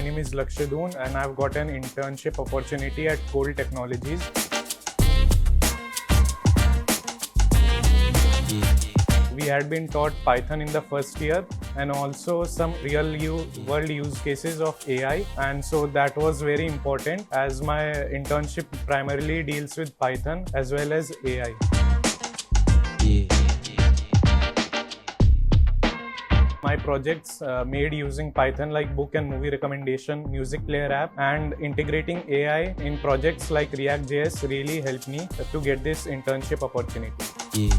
name is Lakshya and I've got an internship opportunity at Colt Technologies. We had been taught Python in the first year and also some real-world use cases of AI, and so that was very important as my internship primarily deals with Python as well as AI. My projects made using Python like book and movie recommendation, music player app, and integrating AI in projects like ReactJS really helped me to get this internship opportunity.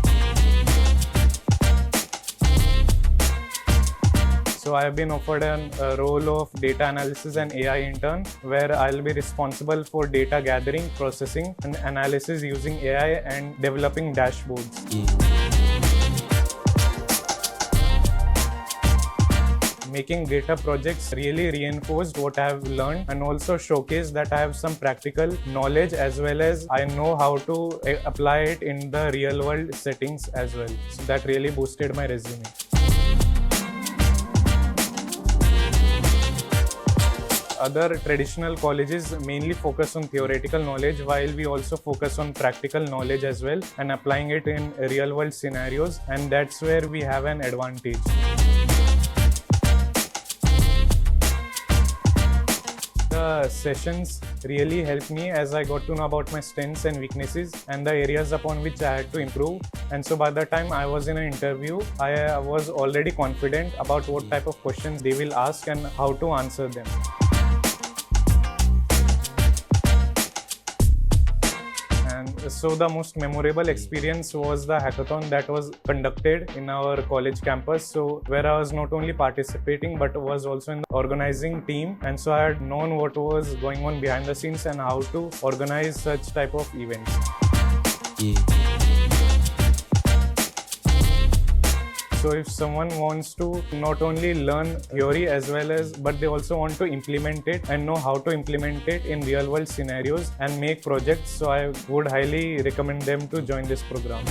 So I have been offered a role of data analysis and AI intern, where I'll be responsible for data gathering, processing, and analysis using AI and developing dashboards. Making data projects really reinforced what I have learned and also showcased that I have some practical knowledge as well as I know how to apply it in the real world settings as well. So that really boosted my resume. Other traditional colleges mainly focus on theoretical knowledge, while we also focus on practical knowledge as well and applying it in real world scenarios, and that's where we have an advantage. The sessions really helped me as I got to know about my strengths and weaknesses and the areas upon which I had to improve. And so by the time I was in an interview, I was already confident about what type of questions they will ask and how to answer them. And so the most memorable experience was the hackathon that was conducted in our college campus. So where I was not only participating but was also in the organizing team, and so I had known what was going on behind the scenes and how to organize such type of events. So if someone wants to not only learn theory as well as, but they also want to implement it and know how to implement it in real world scenarios and make projects, so I would highly recommend them to join this program.